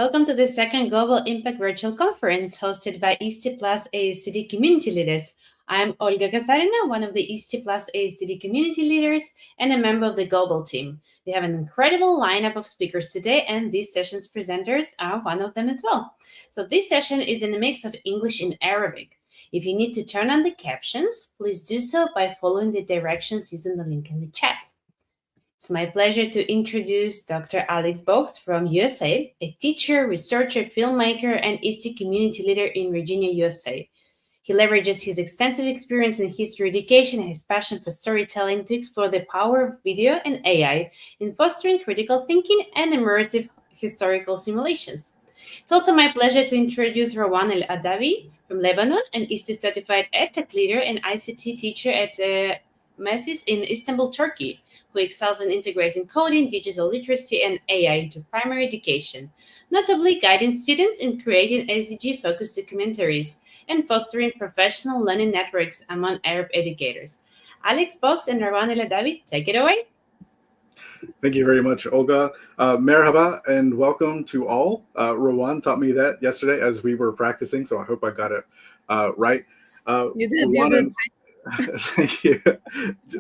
Welcome to the second Global Impact Virtual Conference hosted by EST Plus ASCD Community Leaders. I'm Olga Kasarina, one of the EST Plus ASCD Community Leaders and a member of the Global team. We have an incredible lineup of speakers today, and this session's presenters are one of them as well. So this session is in a mix of English and Arabic. If you need to turn on the captions, please do so by following the directions using the link in the chat. It's my pleasure to introduce Dr. Alex Boggs from USA, a teacher, researcher, filmmaker, and EST community leader in Virginia, USA. He leverages his extensive experience in history education and his passion for storytelling to explore the power of video and AI in fostering critical thinking and immersive historical simulations. It's also my pleasure to introduce Rawan Adawi from Lebanon, an EST certified EdTech leader and ICT teacher at Memphis in Istanbul, Turkey, who excels in integrating coding, digital literacy, and AI into primary education, notably guiding students in creating SDG-focused documentaries and fostering professional learning networks among Arab educators. Alex Boggs and Rawan El Adawi, take it away. Thank you very much, Olga. Merhaba and welcome to all. Rawan taught me that yesterday as we were practicing, so I hope I got it right. You did. Thank you.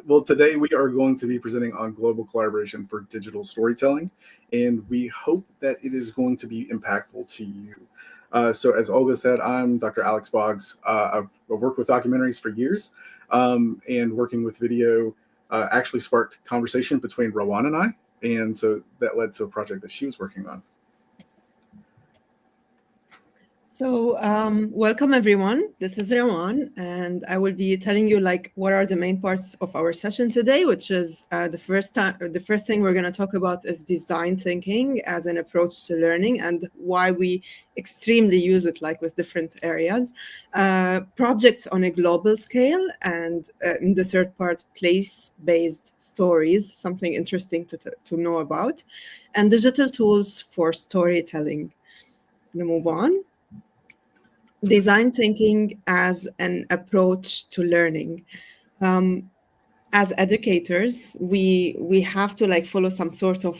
Well, today we are going to be presenting on global collaboration for digital storytelling, and we hope that it is going to be impactful to you. So as Olga said, I'm Dr. Alex Boggs. I've worked with documentaries for years, and working with video actually sparked conversation between Rawan and I, and so that led to a project that she was working on. So welcome everyone. This is Rawan, and I will be telling you what are the main parts of our session today, which is the first thing we're going to talk about is design thinking as an approach to learning and why we extremely use it with different areas, projects on a global scale, and in the third part, place-based stories, something interesting to know about, and digital tools for storytelling. I'm going to move on. Design thinking as an approach to learning. As educators, we have to follow some sort of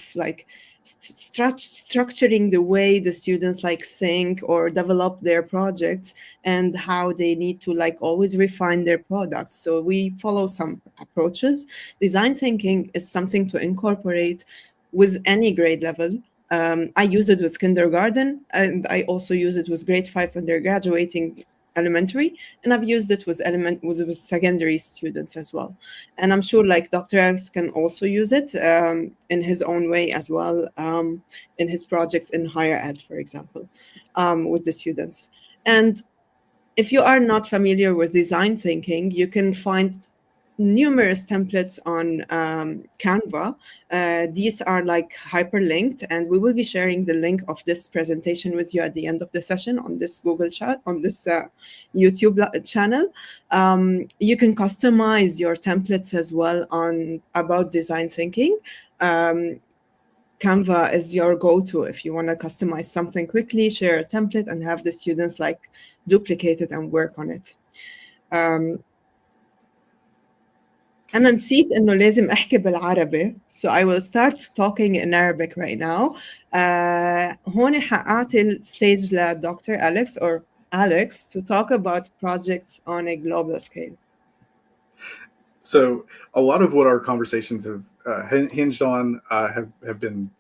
structuring the way the students think or develop their projects and how they need to always refine their products. So we follow some approaches. Design thinking is something to incorporate with any grade level. I use it with kindergarten, and I also use it with grade 5 when they're graduating elementary, and I've used it with secondary students as well. And I'm sure Dr. Alex can also use it in his own way as well, in his projects in higher ed, for example, with the students. And if you are not familiar with design thinking, you can find numerous templates on Canva. These are hyperlinked, and we will be sharing the link of this presentation with you at the end of the session on this Google chat, on this YouTube channel. You can customize your templates as well about design thinking. Canva is your go-to if you want to customize something quickly, share a template, and have the students duplicate it and work on it. أنا نسيت إنه لازم أحكي بالعربي, so I will start talking in Arabic right now. هون حأعطي الstage لدكتور Alex or Alex to talk about projects on a global scale. So a lot of what our conversations have hinged on have been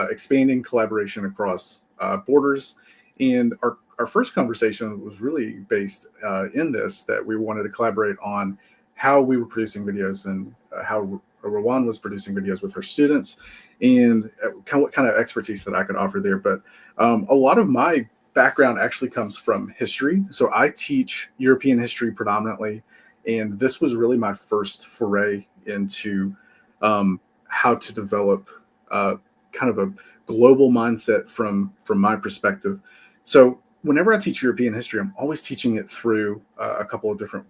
expanding collaboration across borders, and our first conversation was really based in this, that we wanted to collaborate on how we were producing videos and how Rawan was producing videos with her students, and what kind of expertise that I could offer there. But a lot of my background actually comes from history. So I teach European history predominantly, and this was really my first foray into how to develop kind of a global mindset from my perspective. So whenever I teach European history, I'm always teaching it through a couple of different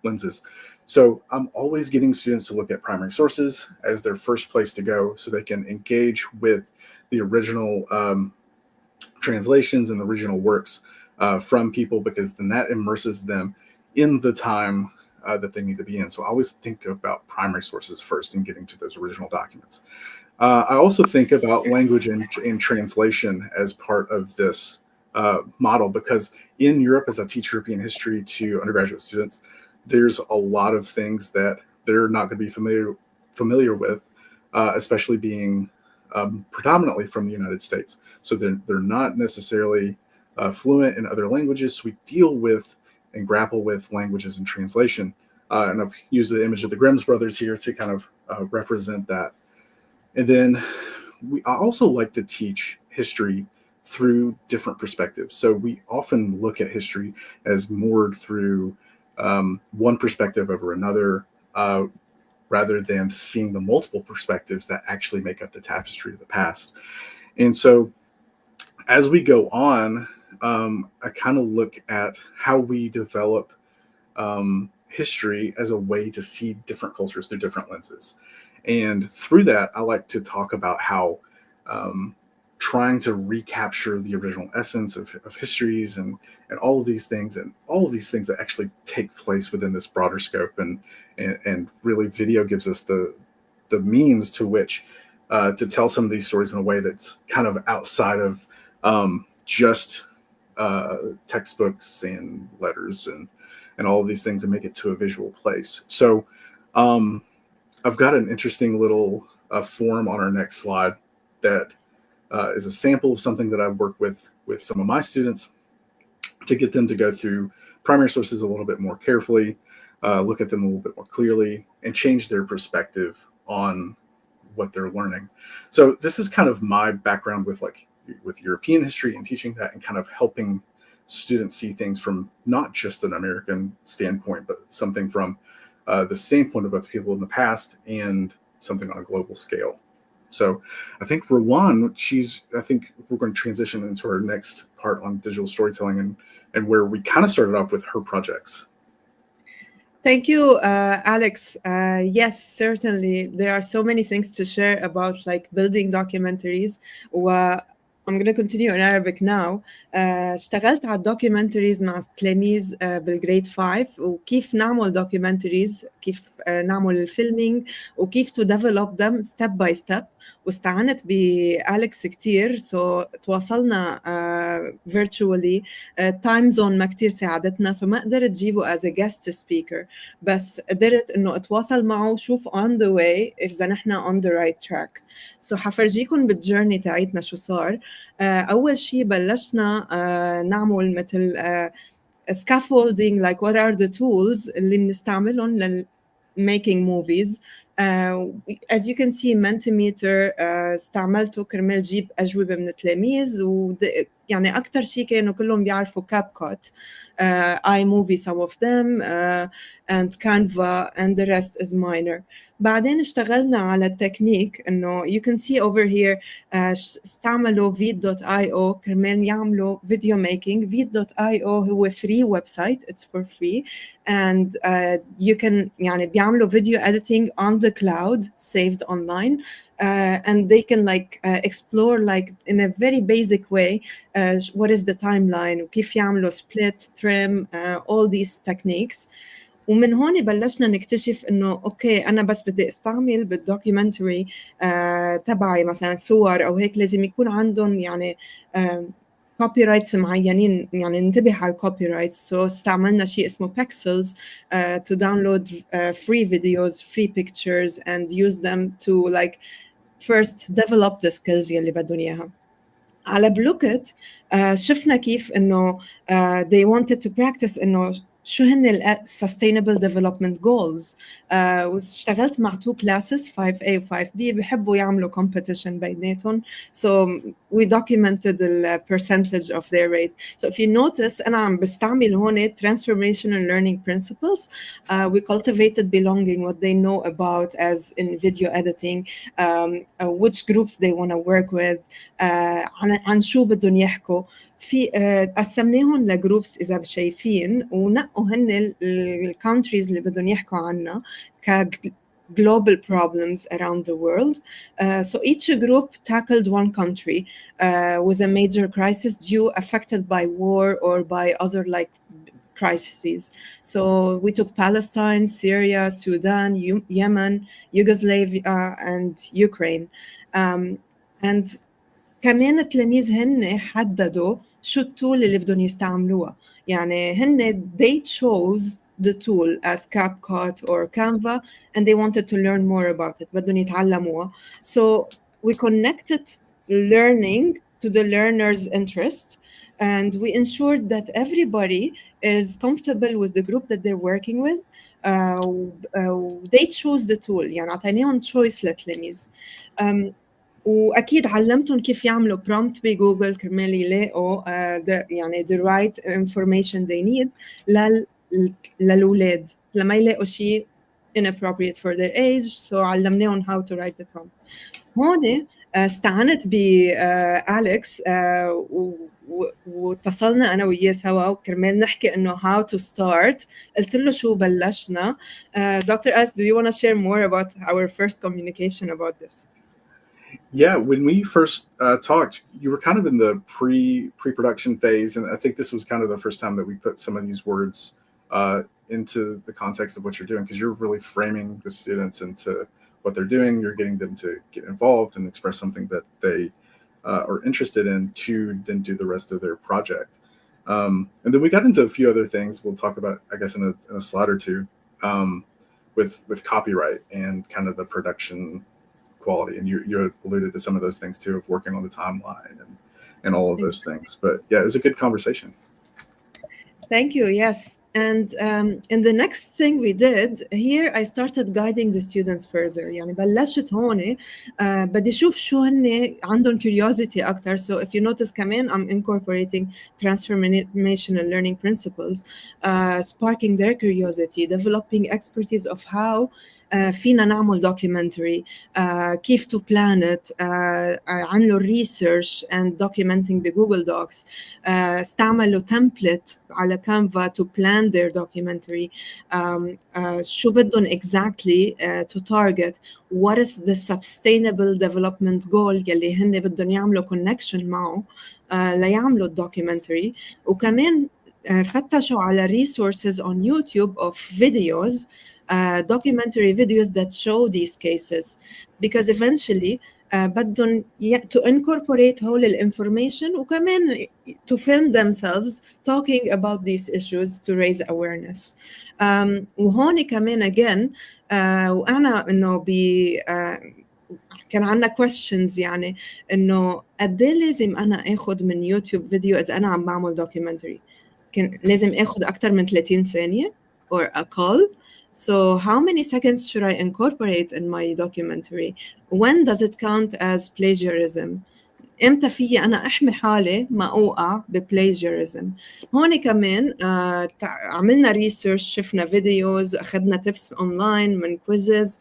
lenses. So I'm always getting students to look at primary sources as their first place to go, so they can engage with the original translations and the original works from people, because then that immerses them in the time that they need to be in. So I always think about primary sources first and getting to those original documents. I also think about language and translation as part of this model, because in Europe, as I teach European history to undergraduate students, there's a lot of things that they're not going to be familiar with, especially being predominantly from the United States. So they're not necessarily fluent in other languages. So we deal with and grapple with languages and translation. And I've used the image of the Grimm's brothers here to kind of represent that. And then I also like to teach history through different perspectives. So we often look at history as moored through one perspective over another, rather than seeing the multiple perspectives that actually make up the tapestry of the past. And so as we go on, I kind of look at how we develop history as a way to see different cultures through different lenses. And through that, I like to talk about how trying to recapture the original essence of histories and all of these things that actually take place within this broader scope. And really video gives us the means to which to tell some of these stories in a way that's kind of outside of just textbooks and letters and all of these things, and make it to a visual place. So I've got an interesting little form on our next slide that is a sample of something that I've worked with some of my students to get them to go through primary sources a little bit more carefully, look at them a little bit more clearly, and change their perspective on what they're learning. So this is kind of my background with European history and teaching that, and kind of helping students see things from not just an American standpoint, but something from the standpoint of both people in the past and something on a global scale. So I think Rawan, I think we're going to transition into our next part on digital storytelling, and where we kind of started off with her projects. Thank you, Alex. Yes, certainly. There are so many things to share about building documentaries. I'm going to continue in Arabic now. اشتغلت على documentaries مع تلاميذ بالجريد 5 وكيف نعمل documentaries، كيف نعمل الفيلمينج وكيف to develop them step by step. واستعنت بأليكس كتير، تواصلنا virtually. time zone ما كتير ساعدتنا، ما قدرت جيبه as a guest speaker، بس قدرت إنه أتواصل معه وشوف on the way إذا نحن on the right track. حفرجيكم بالجيرني تاعتنا شو صار. أول شيء بلشنا نعمل مثل scaffolding، like what are the tools اللي بنستعملهم لل making movies. As you can see Mentimeter استعملته كرمال جيب أجوبة من التلاميذ، يعني أكتر شيء كانوا كلهم بيعرفوا CapCut, iMovie some of them, and Canva, and the rest is minor. بعدين اشتغلنا على التكنيك إنه you can see over here استعملوا vid.io كرمال يعملوا video making. vid.io هو free website, it's for free, and you can يعني بيعملوا video editing on the cloud saved online, and they can explore in a very basic way what is the timeline وكيف يعملوا split, trim, all these techniques. ومن هون بلشنا نكتشف إنه أوكي أنا بس بدي أستعمل بالدوكيومنتري تبعي مثلا صور أو هيك، لازم يكون عندهم يعني copy rights معينين، يعني ننتبه على copy rights. استعملنا شيء اسمه pixels to download free videos, free pictures, and use them to first develop the skills يلي بدهم إياها. على بلوكت شفنا كيف إنه they wanted to practice إنه شو هن ال sustainable development goals. واشتغلت مع 2 classes 5A و 5B بيحبوا يعملوا competition بيناتهم. So we documented the percentage of their rate. So if you notice أنا عم بستعمل هون transformational learning principles. We cultivated belonging, what they know about as in video editing, which groups they want to work with, عن شو بدهم يحكوا. في قسمناهم لجروبس إذا شايفين، ونقوا هن الكونتريز اللي بدهم يحكوا عنها ك global problems around the world. So each group tackled one country with a major crisis affected by war or by other crises. So we took Palestine, Syria, Sudan, Yemen, Yugoslavia, and Ukraine. and كمان التلاميذ هن حددوا شو التول اللي بدهم يستعملوها يعني هن they chose the tool as CapCut or Canva and they wanted to learn more about it بدهم يتعلموها so we connected learning to the learner's interest and we ensured that everybody is comfortable with the group that they're working with they chose the tool يعني عطيناهم choice للتلاميذ واكيد علمتهم كيف يعملوا prompt بجوجل كرمال يلاقوا يعني the right information they need للأولاد لما يلاقوا شيء inappropriate for their age so علمناهم how to write the prompt هون استعنت بأليكس واتصلنا أنا وياه سوا وكرمال نحكي إنه how to start قلت له شو بلشنا Dr. S, do you want to share more about our first communication about this? Yeah, when we first talked, you were kind of in the pre-production phase, and I think this was kind of the first time that we put some of these words into the context of what you're doing, because you're really framing the students into what they're doing. You're getting them to get involved and express something that they are interested in to then do the rest of their project. And then we got into a few other things we'll talk about, I guess, in a slide or two, with copyright and kind of the production quality, and you alluded to some of those things too, of working on the timeline and all of those things. But yeah, it was a good conversation. Thank you. Yes. And the next thing we did here, I started guiding the students further. يعني بلشت هون بدي أشوف شو هن عندهم curiosity أكتر. So if you notice كمان I'm incorporating transformational learning principles, sparking their curiosity, developing expertise of how فينا نعمل documentary, كيف to plan it, عملوا research and documenting بجوجل دوكس, استعملوا template على Canva to plan their documentary, شو بدهم exactly to target, what is the sustainable development goal يلي هن بدهم يعملوا connection معه ليعملوا documentary, وكمان فتشوا على resources on YouTube of videos, documentary videos that show these cases, because eventually بدهم to incorporate whole information وكمان to film themselves talking about these issues to raise awareness. وهون كمان again وأنا إنه كان عنا questions يعني إنه قد إيه لازم أنا آخد من يوتيوب فيديو إذا أنا عم بعمل documentary, كان لازم آخد أكتر من 30 ثانية or أقل. So how many seconds should I incorporate in my documentary? When does it count as plagiarism? إمتى فيي أنا أحمي حالي ما أوقع بplagiarism؟ هون كمان عملنا research, شفنا فيديوز, أخذنا tips online من quizzes,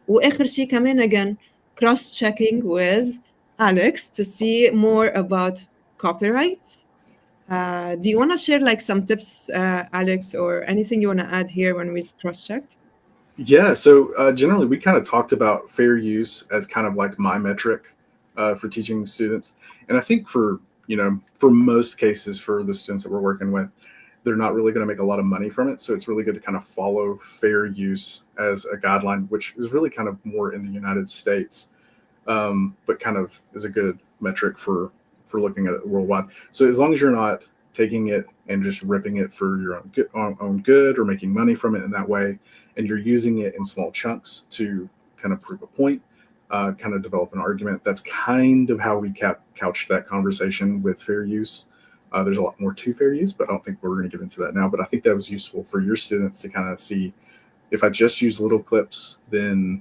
وآخر شيء كمان again cross-checking with Alex to see more about copyrights. Do you want to share like some tips, Alex, or anything you want to add here when we cross-checked? Yeah, so generally we kind of talked about fair use as kind of like my metric for teaching students. And I think for most cases for the students that we're working with, they're not really going to make a lot of money from it. So it's really good to kind of follow fair use as a guideline, which is really kind of more in the United States, but kind of is a good metric for looking at it worldwide. So as long as you're not taking it and just ripping it for your own good or making money from it in that way, and you're using it in small chunks to kind of prove a point, kind of develop an argument, that's kind of how we couched that conversation with fair use. There's a lot more to fair use, but I don't think we're going to get into that now. But I think that was useful for your students to kind of see, if I just use little clips, then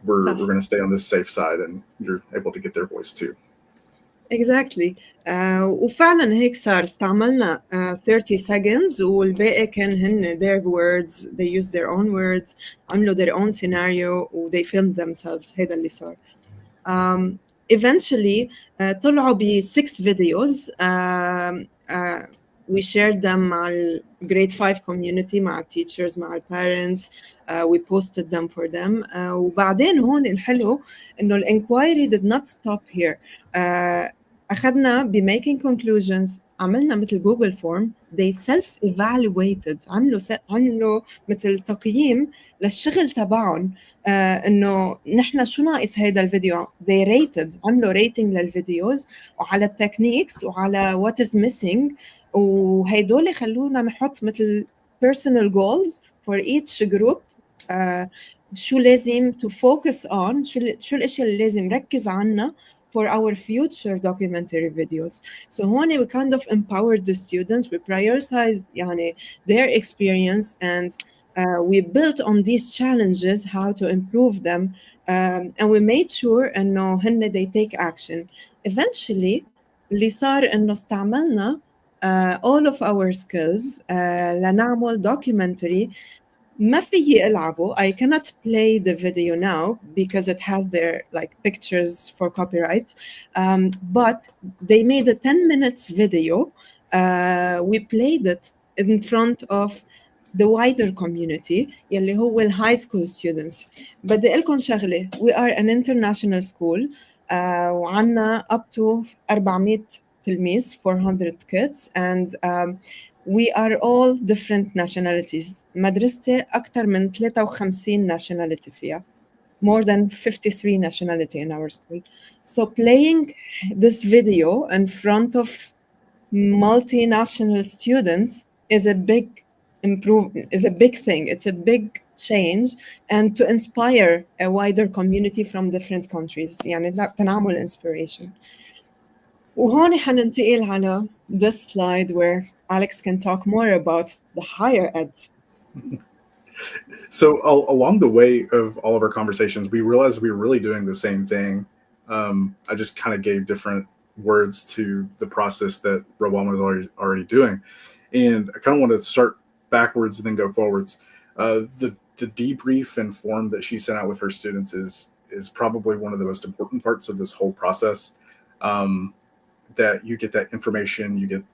we're going to stay on this safe side and you're able to get their voice too. Exactly. وفعلا هيك صار, استعملنا 30 seconds والباقي كان هن their words, they used their own words, عملوا their own scenario و they filmed themselves. هيدا اللي صار. Eventually طلعوا ب 6 videos. We shared them مع grade 5 community, مع teachers, مع parents. We posted them for them. وبعدين هون الحلو إنه الانquiry did not stop here. أخذنا بmaking conclusions عملنا مثل جوجل فورم they self-evaluated عملوا مثل تقييم للشغل تبعهم إنه نحن شو ناقص هيدا الفيديو they rated عملوا rating للفيديوز وعلى التكنيكس وعلى what is missing وهيدول خلونا نحط مثل personal goals for each group شو لازم to focus on شو الاشياء اللي لازم نركز عنها for our future documentary videos. So هون we kind of empowered the students, we prioritized يعني their experience and we built on these challenges how to improve them and we made sure إنه هن they take action. Eventually اللي صار إنه استعملنا all of our skills لنعمل documentary ما فيي ألعبه. I cannot play the video now because it has their like pictures for copyrights. But they made a 10 minutes video. We played it in front of the wider community يلي هو ال high school students. بدي أقول لكم شغلة. We are an international school وعنا up to 400 تلميذ 400 kids and we are all different nationalities. مدرستي أكثر من 53 nationality فيها. More than 53 nationality in our school. So playing this video in front of multinational students is a big thing. It's a big change and to inspire a wider community from different countries. يعني تنعمل inspiration. وهون حننتقل على this slide where Alex can talk more about the higher ed. So along the way of all of our conversations, we realized we were really doing the same thing. I just kind of gave different words to the process that Rawan was already doing. And I kind of wanted to start backwards and then go forwards. The debrief and form that she sent out with her students is probably one of the most important parts of this whole process. That you get that information, you get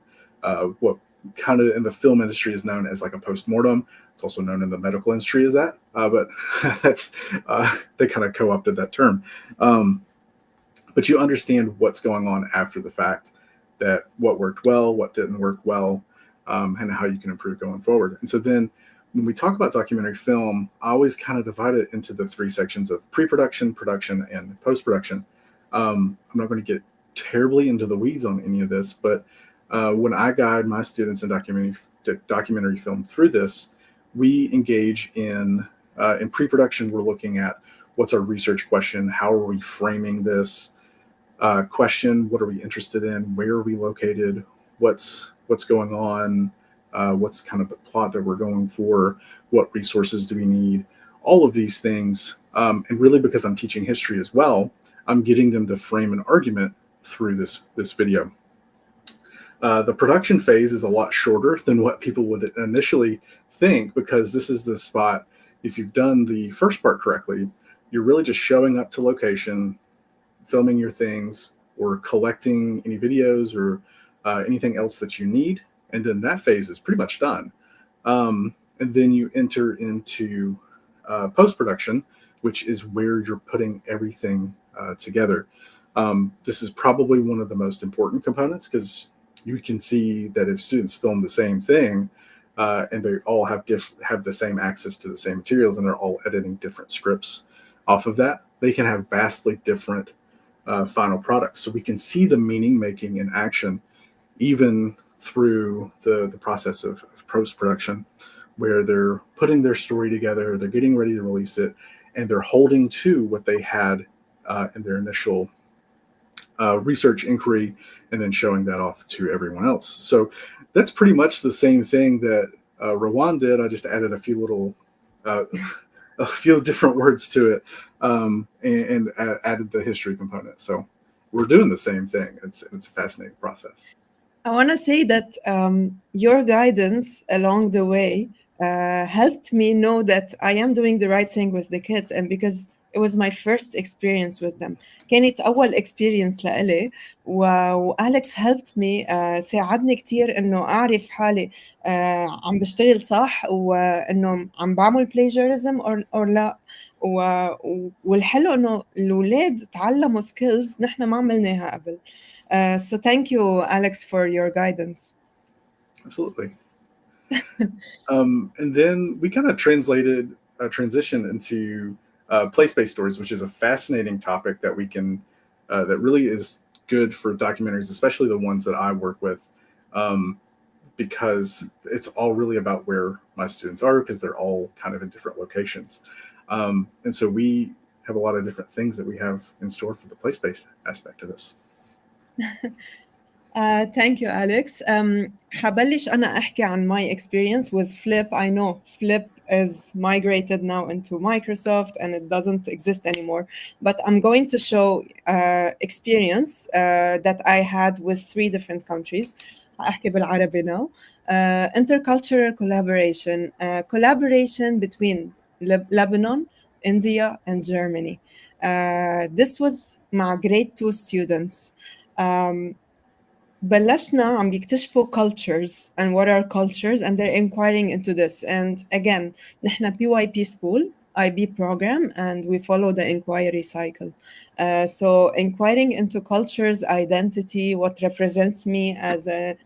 what kind of in the film industry is known as like a post-mortem. It's also known in the medical industry as that, but that's they kind of co-opted that term. But you understand what's going on after the fact, that what worked well, what didn't work well, and how you can improve going forward. And so then when we talk about documentary film, I always kind of divide it into the three sections of pre-production, production, and post-production. I'm not going to get terribly into the weeds on any of this, but when I guide my students in documentary film through this, we engage in pre-production. We're looking at what's our research question, how are we framing this question, what are we interested in, where are we located, what's going on, what's kind of the plot that we're going for, what resources do we need, all of these things. And really, because I'm teaching history as well, I'm getting them to frame an argument through this video. The production phase is a lot shorter than what people would initially think, because this is the spot, if you've done the first part correctly, you're really just showing up to location, filming your things, or collecting any videos or anything else that you need. And then that phase is pretty much done. And then you enter into post-production, which is where you're putting everything together. This is probably one of the most important components, because you can see that if students film the same thing and they all have the same access to the same materials and they're all editing different scripts off of that, they can have vastly different final products. So we can see the meaning making in action even through the process of post-production, where they're putting their story together, they're getting ready to release it, and they're holding to what they had in their initial research inquiry, and then showing that off to everyone else. So that's pretty much the same thing that Rawan did. I just added a few different words to it, and added the history component. So we're doing the same thing. It's a fascinating process. I want to say that your guidance along the way helped me know that I am doing the right thing with the kids, and because it was my first experience with them. كانت أول experience لإلي وأليكس helped me ساعدني كتير إنه أعرف حالي عم بشتغل صح وإنه عم بعمل plagiarism or لا. والحلو إنه الأولاد تعلموا skills نحن ما عملناها قبل. So thank you, Alex, for your guidance. Absolutely. And then we kind of transition into place-based stories, which is a fascinating topic that we can that really is good for documentaries, especially the ones that I work with, because it's all really about where my students are, because they're all kind of in different locations, and so we have a lot of different things that we have in store for the place-based aspect of this. Thank you, Alex. حبلش أنا أحكي عن my experience with Flip. I know Flip is migrated now into Microsoft and it doesn't exist anymore. But I'm going to show experience that I had with 3 different countries. أحكي بالعربي now. Intercultural collaboration. Collaboration between Lebanon, India, and Germany. This was مع grade 2 students. بلشنا عم بيكتشفوا cultures and what are cultures and they're inquiring into this. And again, نحن PYP school, IB program, and we follow the inquiry cycle. So inquiring into cultures, identity, what represents me as a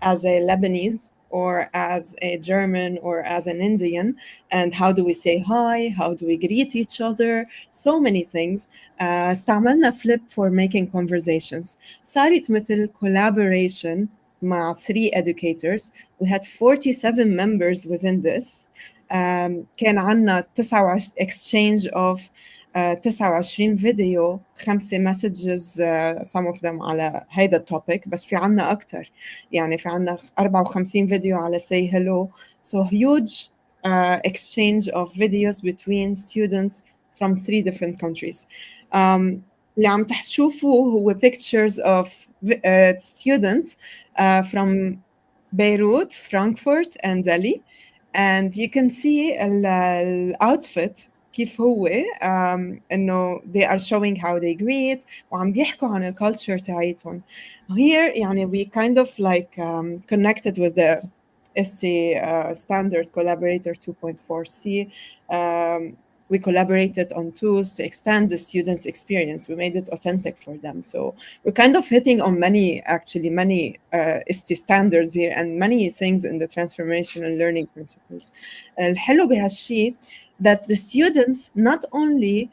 Lebanese or as a German or as an Indian, and how do we say hi, how do we greet each other, so many things. استعملنا flip for making conversations. صارت مثل collaboration مع 3 educators. We had 47 members within this. كان عنا 29 exchange of 29 فيديو 5 messages some of them على هيدا التوبيك بس في عنا أكتر يعني في عنا 54 فيديو على say hello. So huge exchange of videos between students from 3 different countries. اللي عم تشوفوا هو pictures of students from Beirut, Frankfurt and Delhi, and you can see outfit كيف هو انه they are showing how they greet وعم بيحكوا عن الكالتشر تاعيتهم. Here يعني we kind of like connected with the ST standard collaborator 2.4C. We collaborated on tools to expand the students' experience. We made it authentic for them. So we're kind of hitting on many ST standards here and many things in the transformational learning principles. الحلو بهالشيء that the students not only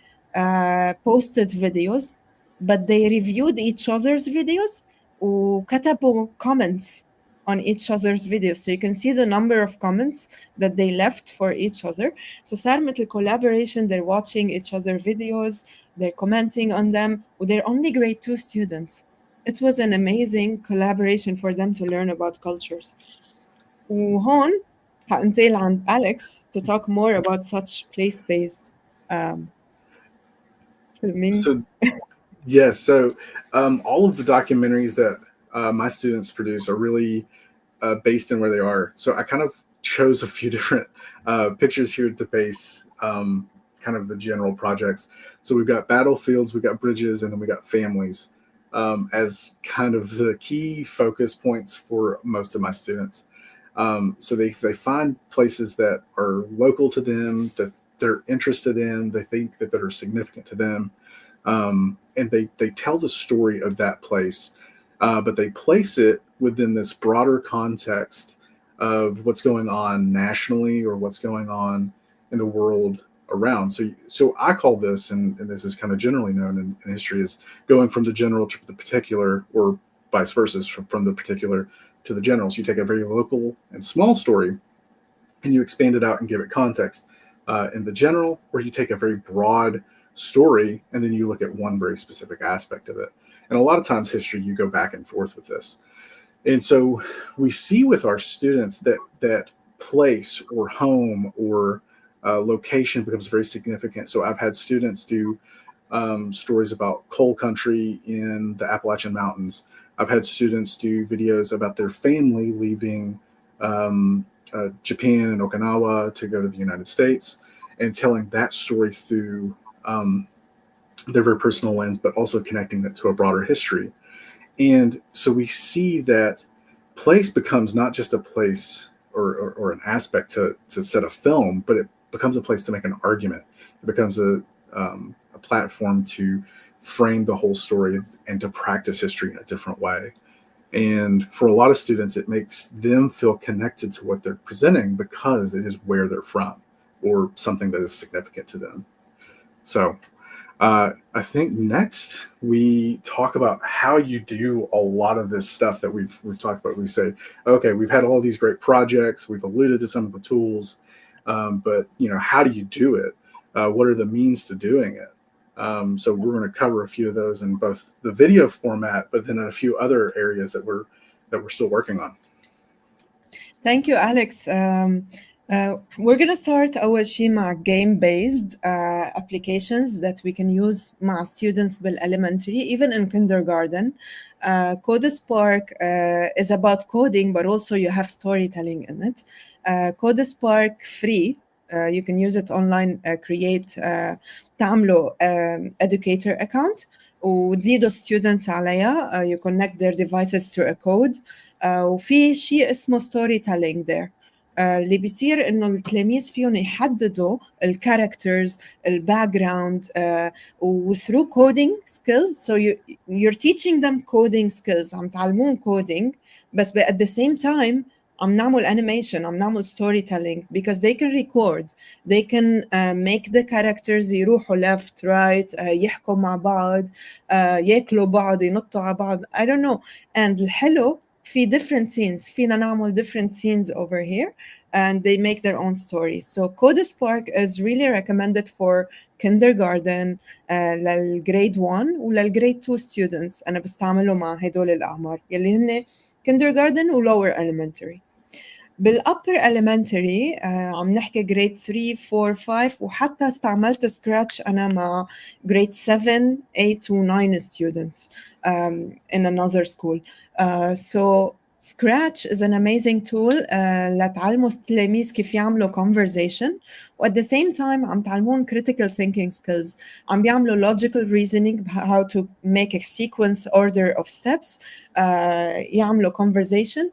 posted videos, but they reviewed each other's videos وكتبوا comments on each other's videos. So you can see the number of comments that they left for each other. So صار مثل collaboration, they're watching each other videos, they're commenting on them, they're only grade 2 students. It was an amazing collaboration for them to learn about cultures. وهون هانتقل عند Alex to talk more about such place-based filming. So, yes. So, all of the documentaries that my students produce are really based in where they are. So, I kind of chose a few different pictures here to base kind of the general projects. So, we've got battlefields, we've got bridges, and then we got families as kind of the key focus points for most of my students. So they find places that are local to them, that they're interested in, they think that are significant to them, and they tell the story of that place, but they place it within this broader context of what's going on nationally or what's going on in the world around. So I call this, and this is kind of generally known in history, as going from the general to the particular, or vice versa, from the particular to the general. So you take a very local and small story and you expand it out and give it context in the general, or you take a very broad story and then you look at one very specific aspect of it. And a lot of times history, you go back and forth with this. And so we see with our students that place or home or location becomes very significant. So I've had students do stories about coal country in the Appalachian Mountains. I've had students do videos about their family leaving Japan and Okinawa to go to the United States and telling that story through their very personal lens, but also connecting that to a broader history. And so we see that place becomes not just a place or an aspect to set a film, but it becomes a place to make an argument. It becomes a platform to frame the whole story and to practice history in a different way. And for a lot of students, it makes them feel connected to what they're presenting because it is where they're from or something that is significant to them. So I think next we talk about how you do a lot of this stuff that we've talked about. We say, okay, we've had all these great projects. We've alluded to some of the tools, but how do you do it? What are the means to doing it? So we're going to cover a few of those in both the video format, but then in a few other areas that we're still working on. Thank you, Alex. We're going to start أول شيء مع game-based applications that we can use مع students بالelementary, even in kindergarten. CodeSpark is about coding, but also you have storytelling in it. CodeSpark free. You can use it online, create تعملوا educator account وتزيدوا students عليها. You connect their devices through a code. وفي شيء اسمه storytelling there. اللي بيصير انه التلاميذ فيهم يحددوا الكاركترز الباك جراوند وثرو coding skills. So you're teaching them coding skills. عم تعلمون coding بس at the same time عم نعمل animation, عم نعمل storytelling, because they can record, they can make the characters يروحوا left, right, يحكوا مع بعض, ياكلوا بعض, ينطوا على بعض, I don't know. And الحلو في different scenes, فينا نعمل different scenes over here, and they make their own stories. So CodeSpark is really recommended for kindergarten, للgrade 1 وللgrade 2 students. أنا بستعمله مع هدول الأعمار يلي هن kindergarten و lower elementary. بالupper elementary عم نحكي grade 3 4 5 وحتى استعملت سكراتش أنا مع grade 7 8 و 9 students in another school. So Scratch is an amazing tool لتعلموا التلاميذ كيف يعملوا conversation و at the same time عم تعلمون critical thinking skills. عم بيعملوا logical reasoning, how to make a sequence order of steps, يعملوا conversation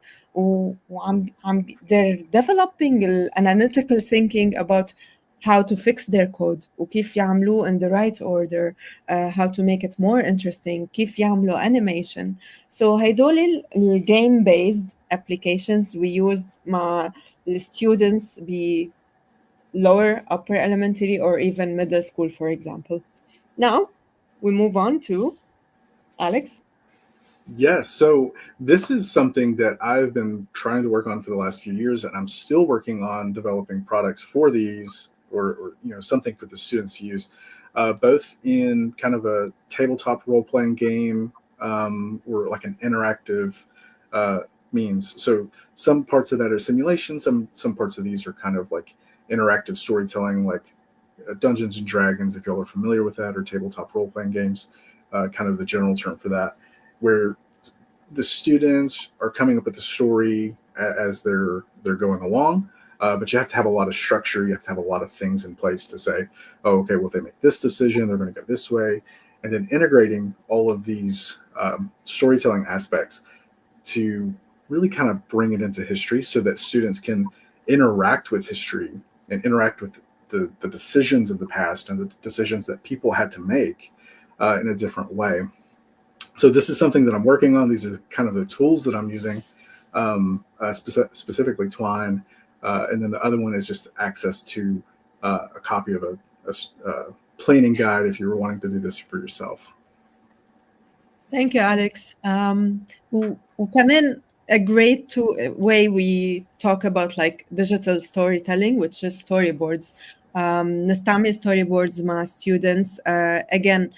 they're developing analytical thinking about how to fix their code وكيف يعملوه in the right order, how to make it more interesting, كيف يعملوا animation. So هيدول game based applications we used مع students be lower upper elementary or even middle school, for example. Now we move on to Alex. Yes. So this is something that I've been trying to work on for the last few years, and I'm still working on developing products for these, or something for the students to use, both in kind of a tabletop role-playing game or like an interactive means. So some parts of that are simulation. Some parts of these are kind of like interactive storytelling, like Dungeons and Dragons, if y'all are familiar with that, or tabletop role-playing games, kind of the general term for that, where the students are coming up with the story as they're going along, but you have to have a lot of structure. You have to have a lot of things in place to say, oh, okay, well, if they make this decision, they're going to go this way, and then integrating all of these storytelling aspects to really kind of bring it into history so that students can interact with history and interact with the decisions of the past and the decisions that people had to make in a different way. So this is something that I'm working on. These are kind of the tools that I'm using, specifically Twine. And then the other one is just access to a copy of a planning guide if you were wanting to do this for yourself. Thank you, Alex. وكمان a great way we talk about like digital storytelling, which is storyboards. نستعمل storyboards مع students. Again,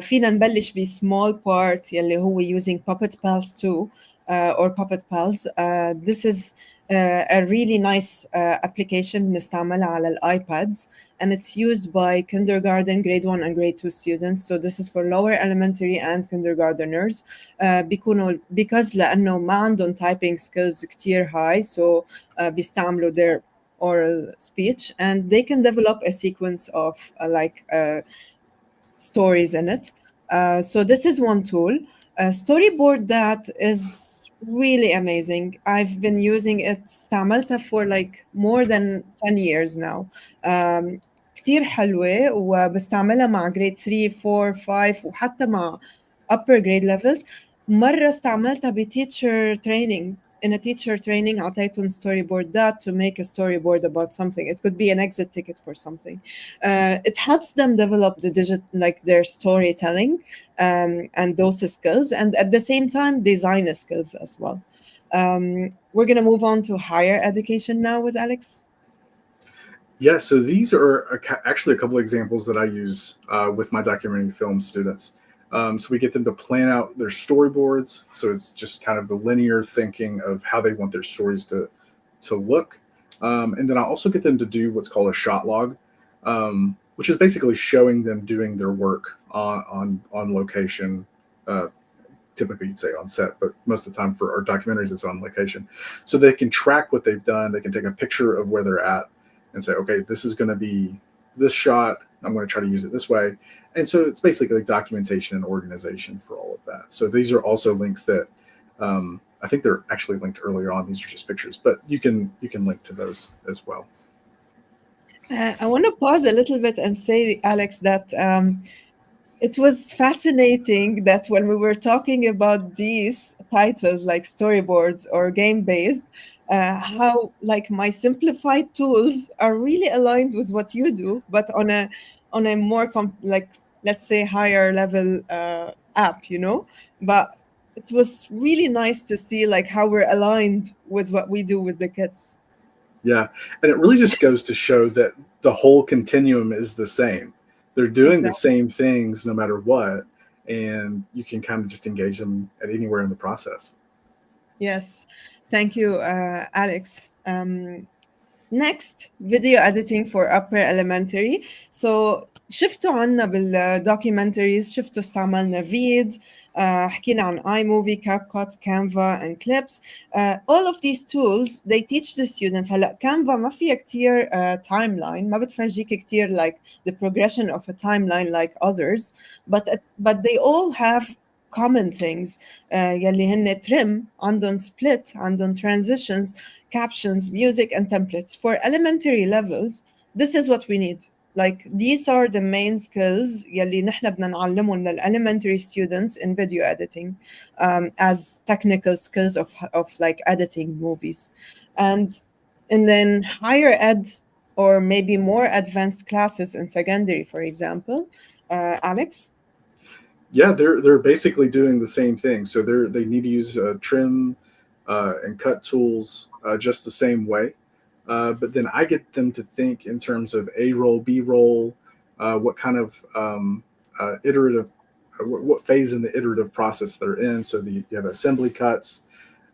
فينا نبلش ب small part يلي هو using Puppet Pals too, or Puppet Pals. This is a really nice application بنستعملها على الiPads, and it's used by kindergarten, grade 1 and grade 2 students. So this is for lower elementary and kindergarteners. because لأنه ما عندهم typing skills كتير high, so بيستعملوا their oral speech, and they can develop a sequence of stories in it. So this is one tool. Storyboard that is really amazing. I've been using it, استعملتها for like more than 10 years now. كتير حلوة وبستعملها مع grade 3 4 5 وحتى مع upper grade levels. مرة استعملتها بteacher training. In a teacher training أعطيتهم storyboard that to make a storyboard about something. It could be an exit ticket for something. It helps them develop their storytelling and those skills, and at the same time design skills as well. We're going to move on to higher education now with Alex. Yeah, so these are actually a couple of examples that I use with my documentary film students. So we get them to plan out their storyboards. So it's just kind of the linear thinking of how they want their stories to look. And then I also get them to do what's called a shot log, which is basically showing them doing their work on location. Typically you'd say on set, but most of the time for our documentaries, it's on location. So they can track what they've done. They can take a picture of where they're at and say, okay, this is going to be this shot. I'm going to try to use it this way. And so it's basically like documentation and organization for all of that. So these are also links that I think they're actually linked earlier on. These are just pictures, but you can link to those as well. I want to pause a little bit and say, Alex, that it was fascinating that when we were talking about these titles like storyboards or game-based, how like my simplified tools are really aligned with what you do, but on a more like let's say higher level app, you know. But it was really nice to see like how we're aligned with what we do with the kids. Yeah, and it really just goes to show that the whole continuum is the same. They're doing the same things no matter what, and you can kind of just engage them at anywhere in the process. Yes, thank you, Alex. Next, video editing for upper elementary. So شفتوا عنا بالدوكيومنتريز، شفتوا استعملنا فيد، حكينا عن iMovie, CapCut, Canva and Clips. All of these tools they teach the students. هلا Canva ما فيها كتير timeline، ما بتفرجيك كتير like the progression of a timeline like others, but they all have common things. يلي هن trim، عندهم split، عندهم transitions, captions, music and templates. For elementary levels, this is what we need. Like these are the main skills يلي نحن بدنا نعلمهم لل-elementary students in video editing as technical skills of like editing movies. And then higher ed or maybe more advanced classes in secondary, for example, Alex? Yeah, they're basically doing the same thing. So they need to use trim and cut tools just the same way. But then I get them to think in terms of A roll, B roll, what kind of iterative, what phase in the iterative process they're in. So you have assembly cuts,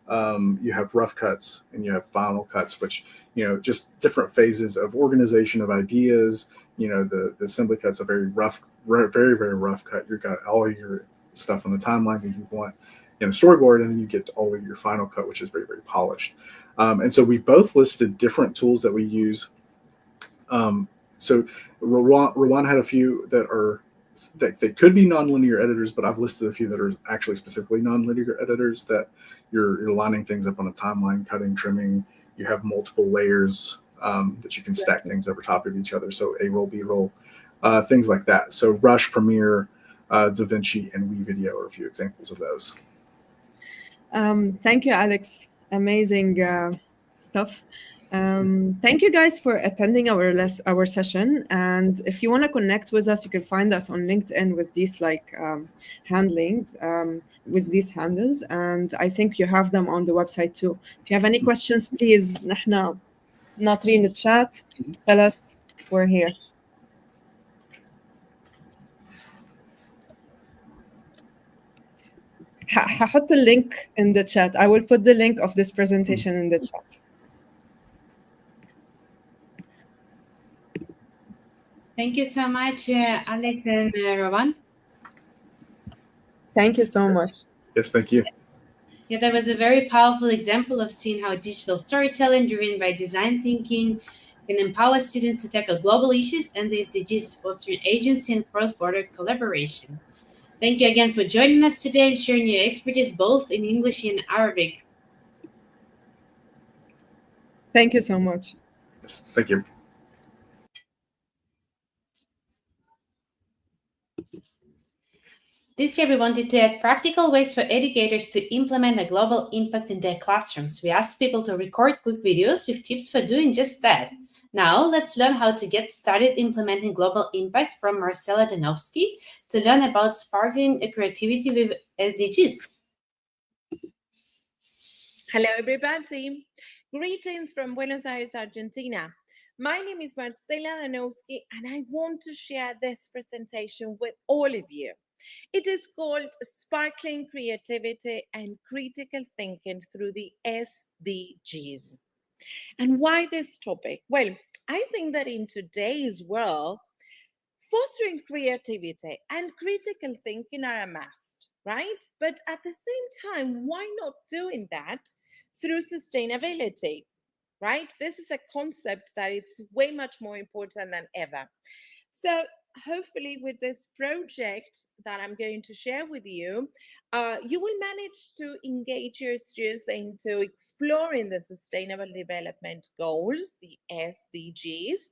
you have rough cuts, and you have final cuts, which, just different phases of organization of ideas. The assembly cut's a very rough, very, very rough cut. You've got all your stuff on the timeline that you want in a storyboard, and then you get all of your final cut, which is very, very polished. And so we both listed different tools that we use. So Rawan had a few that they could be nonlinear editors, but I've listed a few that are actually specifically nonlinear editors that you're lining things up on a timeline, cutting, trimming. You have multiple layers that you can stack things over top of each other. So A-roll, B-roll, things like that. So Rush, Premiere, DaVinci, and WeVideo are a few examples of those. Thank you, Alex. Amazing stuff. Thank you guys for attending our session. And if you want to connect with us, you can find us on LinkedIn with these handlings, with these handles. And I think you have them on the website too. If you have any questions, please, نحن ناطرين the chat. Tell us, we're here. هحط link in the chat. I will put the link of this presentation in the chat. Thank you so much, Alex and Rawan. Thank you so much. Yes, thank you. Yeah, that was a very powerful example of seeing how digital storytelling driven by design thinking can empower students to tackle global issues and the SDGs, fostering agency and cross-border collaboration. Thank you again for joining us today and sharing your expertise both in English and Arabic. Thank you so much. Yes, thank you. This year, we wanted to add practical ways for educators to implement a global impact in their classrooms. We asked people to record quick videos with tips for doing just that. Now, let's learn how to get started implementing global impact from Marcela Danowski to learn about sparkling creativity with SDGs. Hello, everybody. Greetings from Buenos Aires, Argentina. My name is Marcela Danowski, and I want to share this presentation with all of you. It is called Sparkling Creativity and Critical Thinking through the SDGs. And why this topic? Well, I think that in today's world, fostering creativity and critical thinking are a must, right? But at the same time, why not doing that through sustainability, right? This is a concept that it's way much more important than ever. So hopefully with this project that I'm going to share with you, you will manage to engage your students into exploring the Sustainable Development Goals, the SDGs.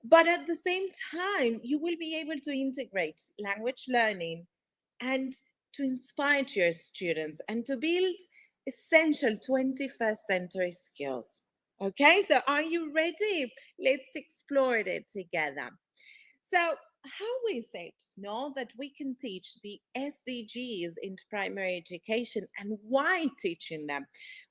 But at the same time, you will be able to integrate language learning and to inspire your students and to build essential 21st century skills. Okay, so are you ready? Let's explore it together. So, how is it that we can teach the SDGs into primary education and why teaching them?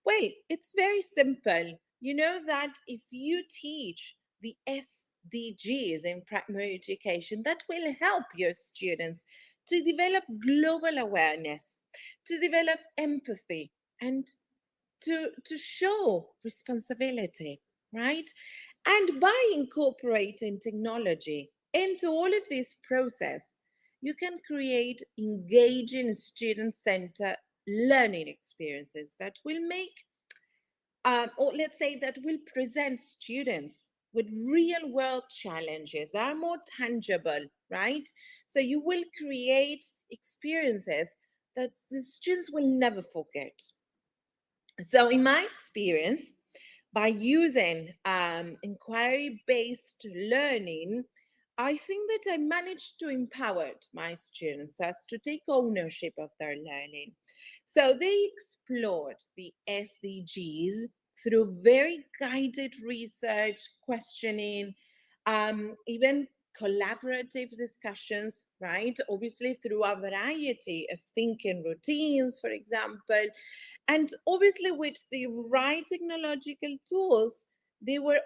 Well, it's very simple. You know that if you teach the SDGs in primary education, that will help your students to develop global awareness, to develop empathy, and to show responsibility, right? And by incorporating technology into all of this process, you can create engaging student-centered learning experiences that will make, or let's say that will present students with real world challenges that are more tangible, right? So you will create experiences that the students will never forget. So, in my experience, by using inquiry based learning, I think that I managed to empower my students as to take ownership of their learning. So, they explored the SDGs through very guided research, questioning, even collaborative discussions, right? Obviously, through a variety of thinking routines, for example, and obviously, with the right technological tools, they were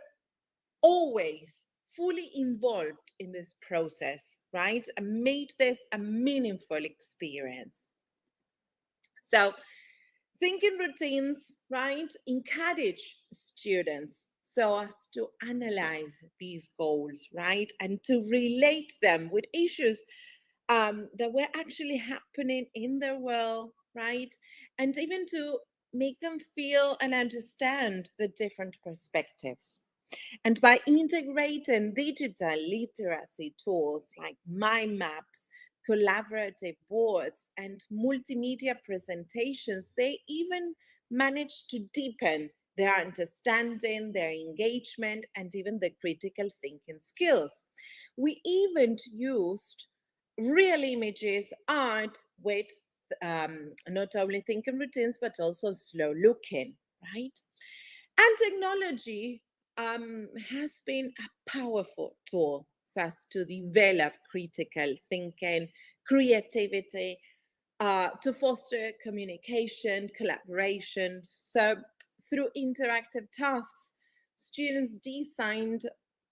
always fully involved in this process, right? And made this a meaningful experience. So, thinking routines, right, encourage students so as to analyze these goals, right, and to relate them with issues that were actually happening in their world, right, and even to make them feel and understand the different perspectives. And by integrating digital literacy tools like mind maps, collaborative boards, and multimedia presentations, they even managed to deepen their understanding, their engagement, and even the critical thinking skills. We even used real images, art with not only thinking routines, but also slow looking, right? And technology has been a powerful tool so as to develop critical thinking, creativity, to foster communication, collaboration. So, through interactive tasks, students designed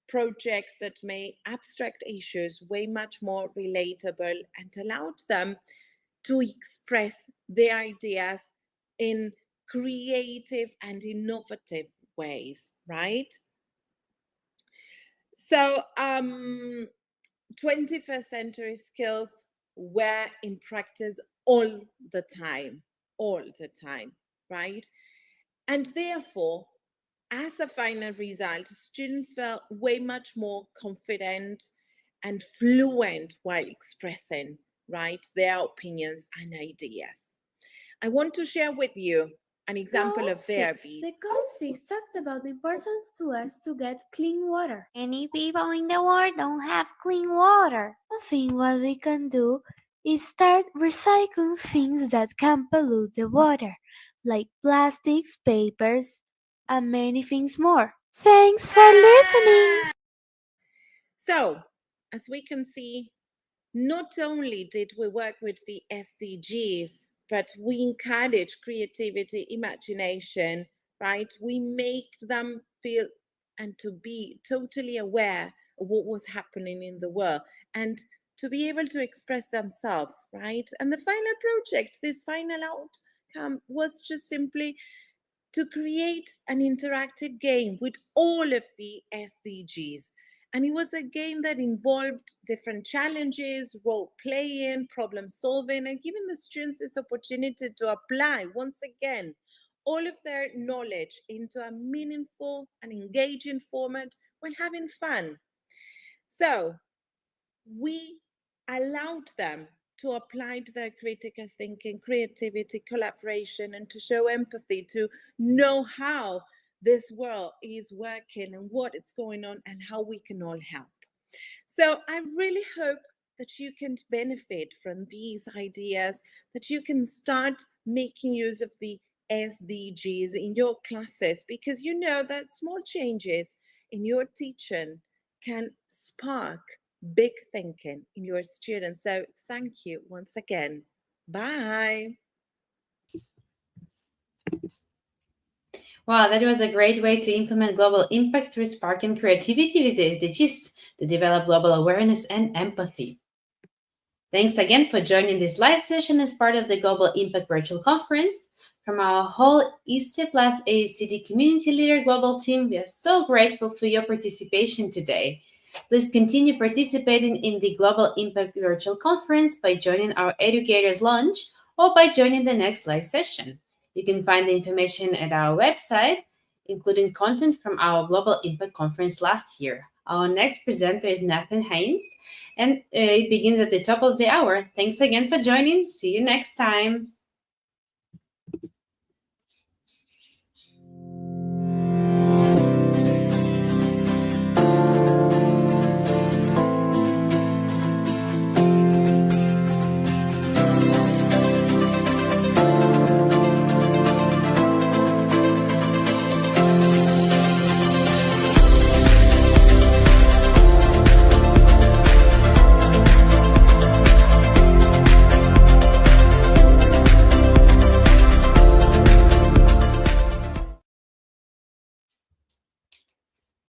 projects that made abstract issues way much more relatable and allowed them to express their ideas in creative and innovative ways, right? So, 21st century skills were in practice all the time, right? And therefore, as a final result, students felt way much more confident and fluent while expressing, right, their opinions and ideas. I want to share with you an example of their beat. The goal 6 talks about the importance to us to get clean water. Many people in the world don't have clean water. I think what we can do is start recycling things that can pollute the water, like plastics, papers, and many things more. Thanks for listening! So, as we can see, not only did we work with the SDGs, but we encourage creativity, imagination, right? We make them feel and to be totally aware of what was happening in the world and to be able to express themselves, right? And the final project, this final outcome was just simply to create an interactive game with all of the SDGs. And it was a game that involved different challenges, role playing, problem solving, and giving the students this opportunity to apply once again all of their knowledge into a meaningful and engaging format while having fun. So, we allowed them to apply to their critical thinking, creativity, collaboration, and to show empathy, to know how this world is working and what is going on and how we can all help. So I really hope that you can benefit from these ideas, that you can start making use of the SDGs in your classes, because you know that small changes in your teaching can spark big thinking in your students. So thank you once again. Bye. Wow, that was a great way to implement global impact through sparking creativity with the SDGs to develop global awareness and empathy. Thanks again for joining this live session as part of the Global Impact Virtual Conference. From our whole ISTE plus ACD Community Leader Global team, we are so grateful for your participation today. Please continue participating in the Global Impact Virtual Conference by joining our Educators Lounge or by joining the next live session. You can find the information at our website, including content from our Global Impact Conference last year. Our next presenter is Nathan Haynes, and it begins at the top of the hour. Thanks again for joining. See you next time.